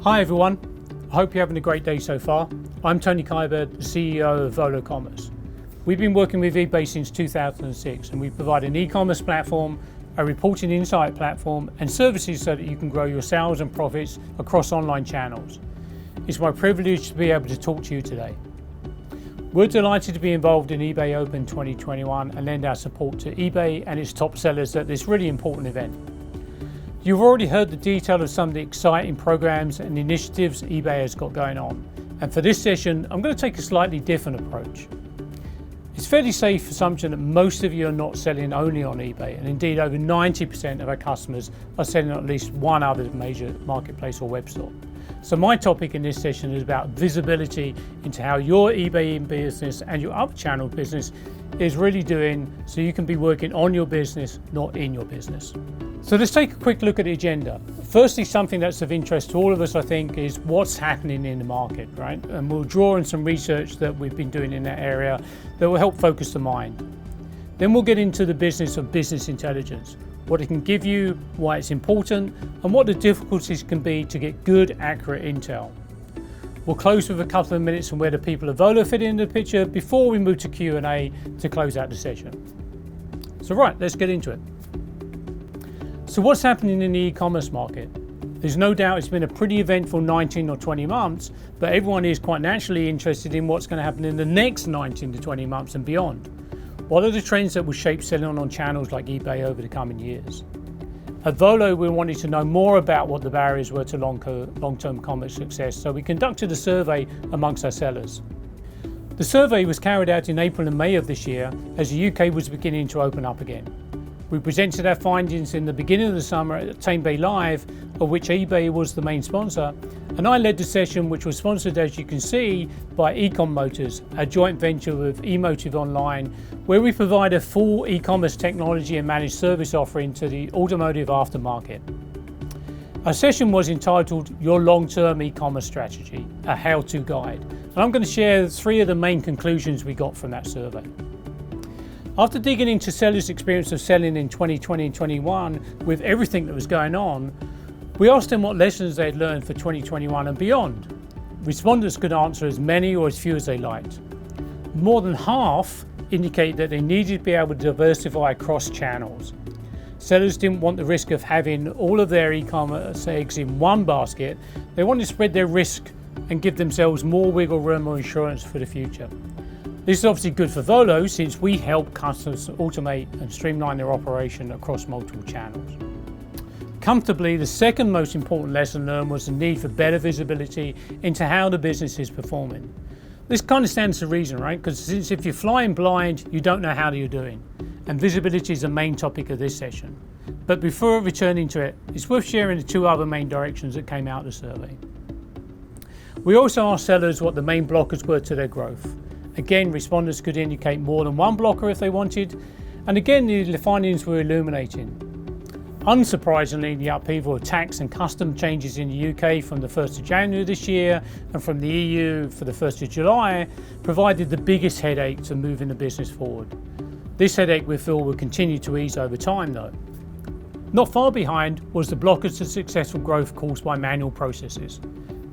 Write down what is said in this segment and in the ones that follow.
Hi everyone, I hope you're having a great day so far. I'm Tony Kyberd, the CEO of Volo Commerce. We've been working with eBay since 2006 and we provide an e-commerce platform, a reporting insight platform and services so that you can grow your sales and profits across online channels. It's my privilege to be able to talk to you today. We're delighted to be involved in eBay Open 2021 and lend our support to eBay and its top sellers at this really important event. You've already heard the detail of some of the exciting programs and initiatives eBay has got going on. And for this session, I'm going to take a slightly different approach. It's fairly safe assumption that most of you are not selling only on eBay, and indeed over 90% of our customers are selling on at least one other major marketplace or web store. So my topic in this session is about visibility into how your eBay business and your other channel business is really doing so you can be working on your business, not in your business. So let's take a quick look at the agenda. Firstly, something that's of interest to all of us, I think, is what's happening in the market, right? And we'll draw on some research that we've been doing in that area that will help focus the mind. Then we'll get into the business of business intelligence, what it can give you, why it's important, and what the difficulties can be to get good, accurate intel. We'll close with a couple of minutes on where the people of Volo fit into the picture before we move to Q&A to close out the session. So right, let's get into it. So what's happening in the e-commerce market? There's no doubt it's been a pretty eventful 19 or 20 months, but everyone is quite naturally interested in what's going to happen in the next 19 to 20 months and beyond. What are the trends that will shape selling on channels like eBay over the coming years? At Volo, we wanted to know more about what the barriers were to long-term commerce success, so we conducted a survey amongst our sellers. The survey was carried out in April and May of this year as the UK was beginning to open up again. We presented our findings in the beginning of the summer at Tame Bay Live, of which eBay was the main sponsor, and I led the session, which was sponsored, as you can see, by Ecom Motors, a joint venture with Emotive Online, where we provide a full e-commerce technology and managed service offering to the automotive aftermarket. Our session was entitled Your Long-Term E-commerce Strategy, a how-to guide, and I'm going to share 3 of the main conclusions we got from that survey. After digging into sellers' experience of selling in 2020 and 21 with everything that was going on, we asked them what lessons they had learned for 2021 and beyond. Respondents could answer as many or as few as they liked. More than half indicate that they needed to be able to diversify across channels. Sellers didn't want the risk of having all of their e-commerce eggs in one basket. They wanted to spread their risk and give themselves more wiggle room or insurance for the future. This is obviously good for Volo since we help customers automate and streamline their operation across multiple channels. Comfortably, the second most important lesson learned was the need for better visibility into how the business is performing. This kind of stands to reason, right? Because since if you're flying blind, you don't know how you're doing. And visibility is the main topic of this session. But before returning to it, it's worth sharing the 2 other main directions that came out of the survey. We also asked sellers what the main blockers were to their growth. Again, respondents could indicate more than one blocker if they wanted, and again the findings were illuminating. Unsurprisingly, the upheaval of tax and custom changes in the UK from the 1st of January this year and from the EU for the 1st of July provided the biggest headache to moving the business forward. This headache we feel will continue to ease over time though. Not far behind was the blockers to successful growth caused by manual processes.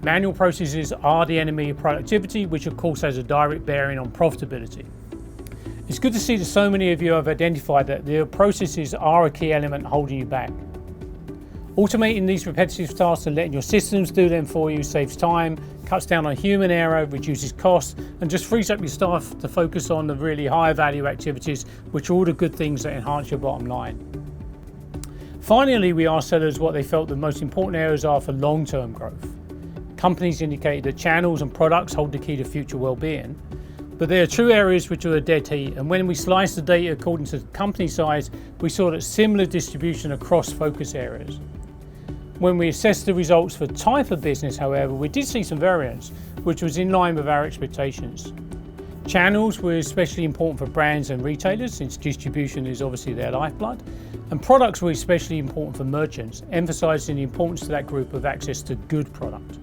Manual processes are the enemy of productivity, which of course has a direct bearing on profitability. It's good to see that so many of you have identified that the processes are a key element holding you back. Automating these repetitive tasks and letting your systems do them for you saves time, cuts down on human error, reduces costs, and just frees up your staff to focus on the really higher value activities, which are all the good things that enhance your bottom line. Finally, we asked sellers what they felt the most important areas are for long-term growth. Companies indicated that channels and products hold the key to future well-being, but there are 2 areas which are a dead heat, and when we sliced the data according to company size, we saw that similar distribution across focus areas. When we assessed the results for type of business, however, we did see some variance, which was in line with our expectations. Channels were especially important for brands and retailers, since distribution is obviously their lifeblood, and products were especially important for merchants, emphasising the importance to that group of access to good product.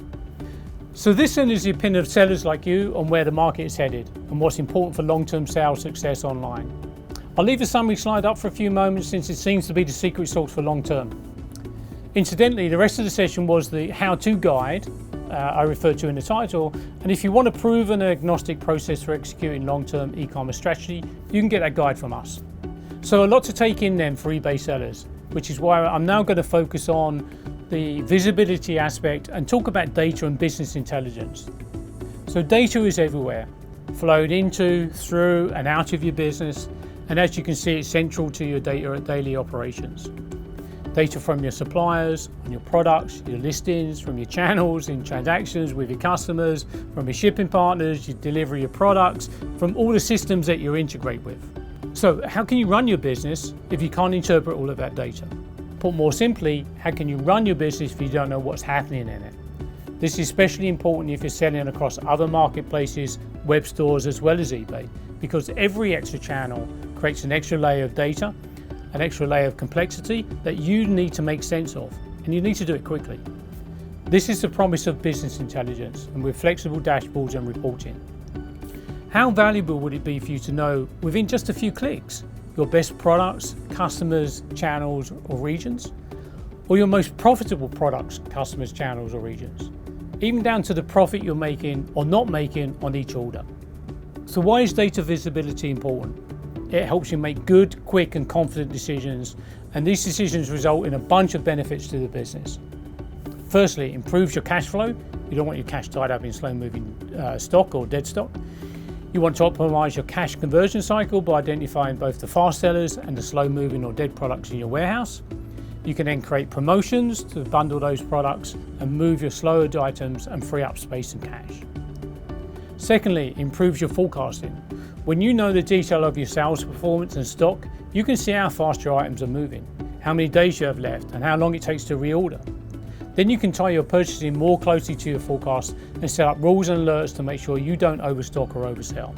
So this then is the opinion of sellers like you on where the market is headed and what's important for long-term sales success online. I'll leave the summary slide up for a few moments since it seems to be the secret sauce for long-term. Incidentally, the rest of the session was the how-to guide I referred to in the title, and if you want a proven and agnostic process for executing long-term e-commerce strategy, you can get that guide from us. So a lot to take in then for eBay sellers, which is why I'm now going to focus on the visibility aspect and talk about data and business intelligence. So data is everywhere, flowed into, through and out of your business, and as you can see, it's central to your daily operations. Data from your suppliers, on your products, your listings, from your channels, in transactions with your customers, from your shipping partners, your delivery of products, from all the systems that you integrate with. So how can you run your business if you can't interpret all of that data? Put more simply, how can you run your business if you don't know what's happening in it? This is especially important if you're selling across other marketplaces, web stores, as well as eBay, because every extra channel creates an extra layer of data, an extra layer of complexity that you need to make sense of, and you need to do it quickly. This is the promise of business intelligence and with flexible dashboards and reporting. How valuable would it be for you to know within just a few clicks your best products, customers, channels or regions, or your most profitable products, customers, channels or regions, even down to the profit you're making or not making on each order? So why is data visibility important? It helps you make good, quick and confident decisions, and these decisions result in a bunch of benefits to the business. Firstly, it improves your cash flow. You don't want your cash tied up in slow-moving stock or dead stock. You want to optimize your cash conversion cycle by identifying both the fast sellers and the slow-moving or dead products in your warehouse. You can then create promotions to bundle those products and move your slower items and free up space and cash. Secondly, it improves your forecasting. When you know the detail of your sales performance and stock, you can see how fast your items are moving, how many days you have left, and how long it takes to reorder. Then you can tie your purchasing more closely to your forecast and set up rules and alerts to make sure you don't overstock or oversell.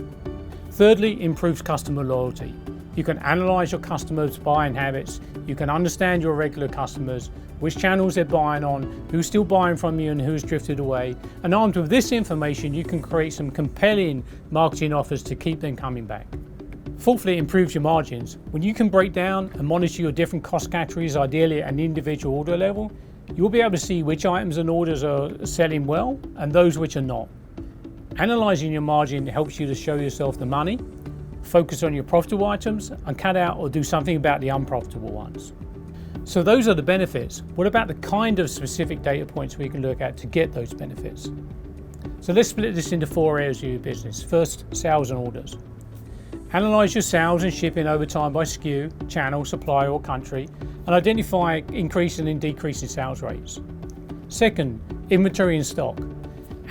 Thirdly, improves customer loyalty. You can analyze your customers' buying habits, you can understand your regular customers, which channels they're buying on, who's still buying from you and who's drifted away, and armed with this information you can create some compelling marketing offers to keep them coming back. Fourthly, it improves your margins. When you can break down and monitor your different cost categories, ideally at an individual order level, you'll be able to see which items and orders are selling well and those which are not. Analyzing your margin helps you to show yourself the money, focus on your profitable items, and cut out or do something about the unprofitable ones. So those are the benefits. What about the kind of specific data points we can look at to get those benefits? So let's split this into 4 areas of your business. First, sales and orders. Analyze your sales and shipping over time by SKU, channel, supplier or country, and identify increasing and decreasing sales rates. Second, inventory and stock.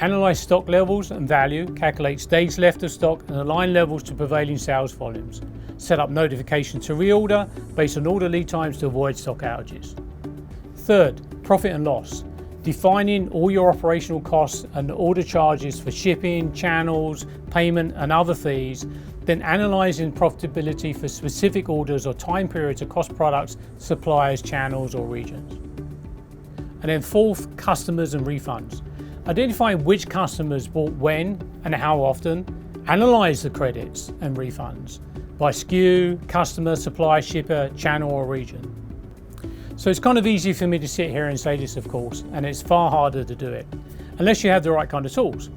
Analyze stock levels and value, calculate days left of stock and align levels to prevailing sales volumes. Set up notifications to reorder based on order lead times to avoid stock outages. Third, profit and loss. Defining all your operational costs and order charges for shipping, channels, payment and other fees, then analysing profitability for specific orders or time periods across products, suppliers, channels or regions. And then fourth, customers and refunds. Identifying which customers bought when and how often, analyse the credits and refunds by SKU, customer, supplier, shipper, channel or region. So it's kind of easy for me to sit here and say this, of course, and it's far harder to do it, unless you have the right kind of tools.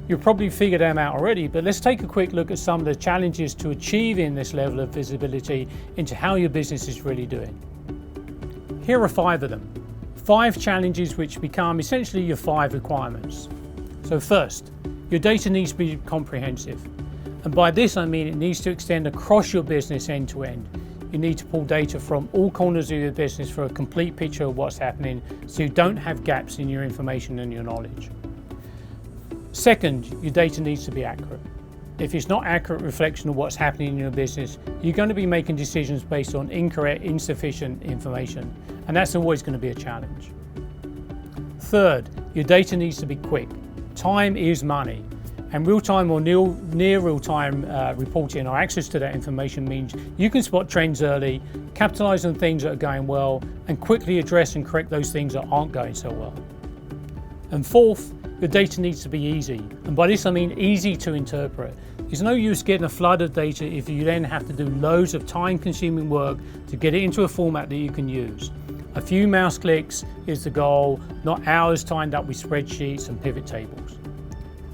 You've probably figured them out already, but let's take a quick look at some of the challenges to achieving this level of visibility into how your business is really doing. Here are 5 of them. 5 challenges which become essentially your 5 requirements. So first, your data needs to be comprehensive. And by this I mean it needs to extend across your business end to end. You need to pull data from all corners of your business for a complete picture of what's happening so you don't have gaps in your information and your knowledge. Second, your data needs to be accurate. If it's not accurate reflection of what's happening in your business, you're going to be making decisions based on incorrect, insufficient information, and that's always going to be a challenge. Third, your data needs to be quick. Time is money, and real-time or near real-time reporting or access to that information means you can spot trends early, capitalize on things that are going well, and quickly address and correct those things that aren't going so well. And fourth, your data needs to be easy, and by this I mean easy to interpret. There's no use getting a flood of data if you then have to do loads of time-consuming work to get it into a format that you can use. A few mouse clicks is the goal, not hours tied up with spreadsheets and pivot tables.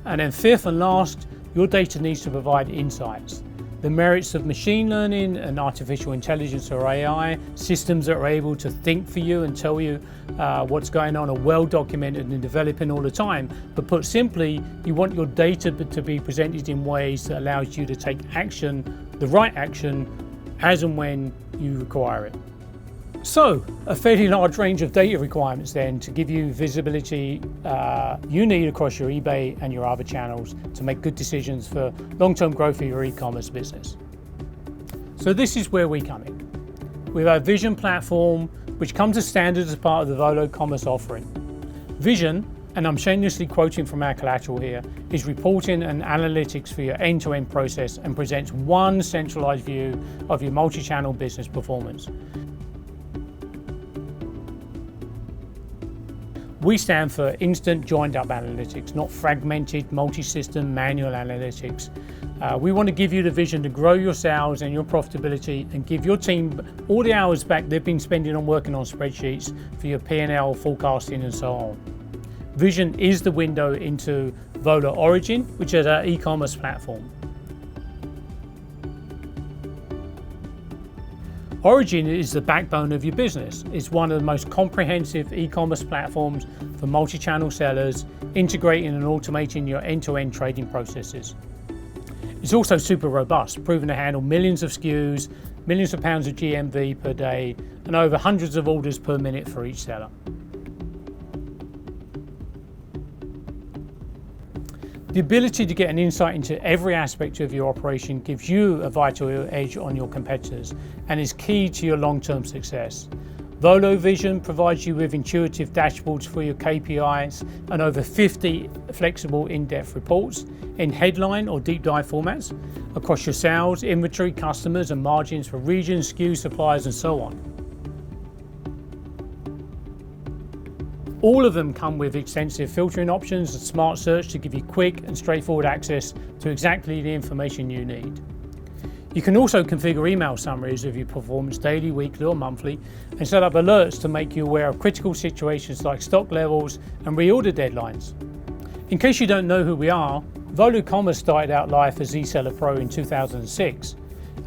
And then fifth and last, your data needs to provide insights. The merits of machine learning and artificial intelligence or AI, systems that are able to think for you and tell you what's going on, are well documented and developing all the time. But put simply, you want your data to be presented in ways that allows you to take action, the right action, as and when you require it. So, a fairly large range of data requirements then to give you visibility you need across your eBay and your other channels to make good decisions for long-term growth of your e-commerce business. So this is where we come in. We have our Vision platform, which comes as standard as part of the Volo Commerce offering. Vision, and I'm shamelessly quoting from our collateral here, is reporting and analytics for your end-to-end process and presents one centralized view of your multi-channel business performance. We stand for instant joined-up analytics, not fragmented, multi-system, manual analytics. We want to give you the vision to grow your sales and your profitability and give your team all the hours back they've been spending on working on spreadsheets for your P&L, forecasting and so on. Vision is the window into Volo Origin, which is our e-commerce platform. Origin is the backbone of your business. It's one of the most comprehensive e-commerce platforms for multi-channel sellers, integrating and automating your end-to-end trading processes. It's also super robust, proven to handle millions of SKUs, millions of pounds of GMV per day, and over hundreds of orders per minute for each seller. The ability to get an insight into every aspect of your operation gives you a vital edge on your competitors and is key to your long-term success. Volo Vision provides you with intuitive dashboards for your KPIs and over 50 flexible in-depth reports in headline or deep dive formats across your sales, inventory, customers and margins for regions, SKUs, suppliers and so on. All of them come with extensive filtering options and smart search to give you quick and straightforward access to exactly the information you need. You can also configure email summaries of your performance daily, weekly or monthly and set up alerts to make you aware of critical situations like stock levels and reorder deadlines. In case you don't know who we are, Volo Commerce started out life as eSeller Pro in 2006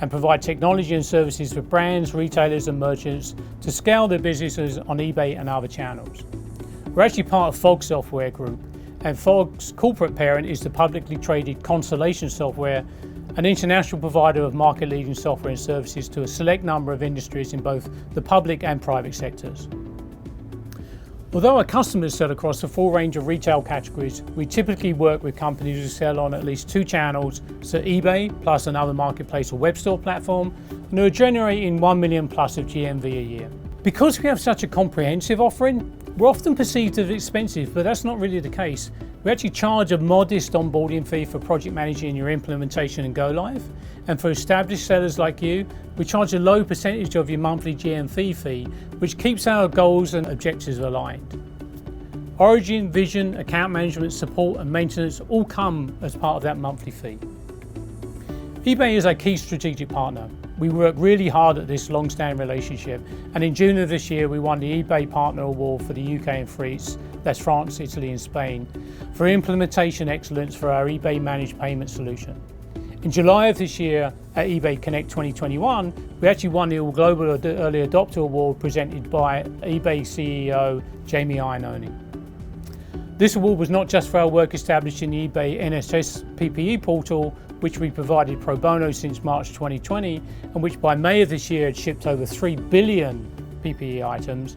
and provide technology and services for brands, retailers and merchants to scale their businesses on eBay and other channels. We're actually part of FOG Software Group, and FOG's corporate parent is the publicly traded Constellation Software, an international provider of market-leading software and services to a select number of industries in both the public and private sectors. Although our customers sell across a full range of retail categories, we typically work with companies who sell on at least two channels, so eBay plus another marketplace or web store platform, and who are generating 1 million plus of GMV a year. Because we have such a comprehensive offering, we're often perceived as expensive, but that's not really the case. We actually charge a modest onboarding fee for project managing your implementation and go live. And for established sellers like you, we charge a low percentage of your monthly GMV fee, which keeps our goals and objectives aligned. Origin, Vision, account management, support and maintenance all come as part of that monthly fee. eBay is our key strategic partner. We work really hard at this long-standing relationship, and in June of this year we won the eBay Partner Award for the UK and France, that's France, Italy and Spain, for implementation excellence for our eBay Managed Payment solution. In July of this year at eBay Connect 2021, we actually won the Global Early Adopter Award presented by eBay CEO Jamie Iannone. This award was not just for our work established in the eBay NSS PPE portal, which we provided pro bono since March 2020, and which by May of this year had shipped over 3 billion PPE items.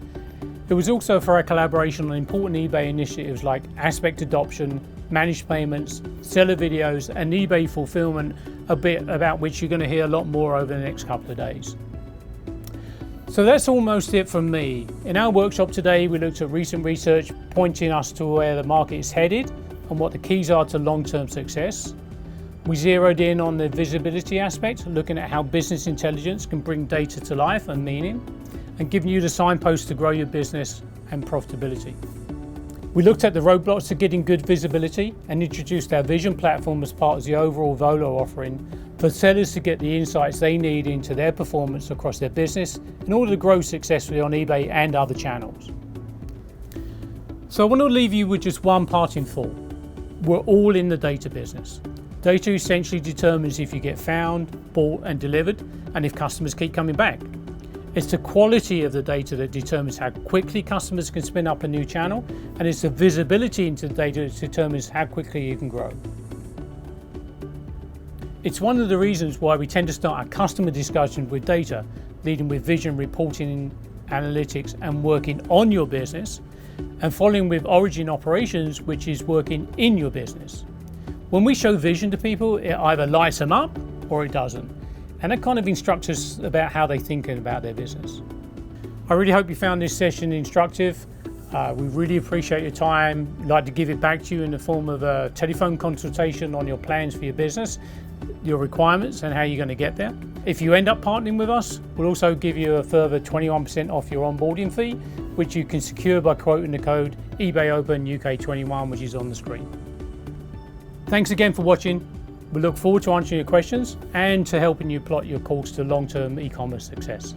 It was also for our collaboration on important eBay initiatives like Aspect Adoption, Managed Payments, Seller Videos, and eBay Fulfillment, a bit about which you're going to hear a lot more over the next couple of days. So that's almost it from me. In our workshop today, we looked at recent research pointing us to where the market is headed and what the keys are to long-term success. We zeroed in on the visibility aspect, looking at how business intelligence can bring data to life and meaning, and giving you the signposts to grow your business and profitability. We looked at the roadblocks to getting good visibility and introduced our Vision platform as part of the overall Volo offering for sellers to get the insights they need into their performance across their business in order to grow successfully on eBay and other channels. So I want to leave you with just one parting thought. We're all in the data business. Data essentially determines if you get found, bought and delivered, and if customers keep coming back. It's the quality of the data that determines how quickly customers can spin up a new channel, and it's the visibility into the data that determines how quickly you can grow. It's one of the reasons why we tend to start our customer discussion with data, leading with vision, reporting, analytics, and working on your business, and following with origin operations, which is working in your business. When we show vision to people, it either lights them up or it doesn't. And it kind of instructs us about how they think about their business. I really hope you found this session instructive. We really appreciate your time. We'd like to give it back to you in the form of a telephone consultation on your plans for your business, your requirements and how you're going to get there. If you end up partnering with us, we'll also give you a further 21% off your onboarding fee, which you can secure by quoting the code eBayOpenUK21, which is on the screen. Thanks again for watching. We look forward to answering your questions and to helping you plot your course to long-term e-commerce success.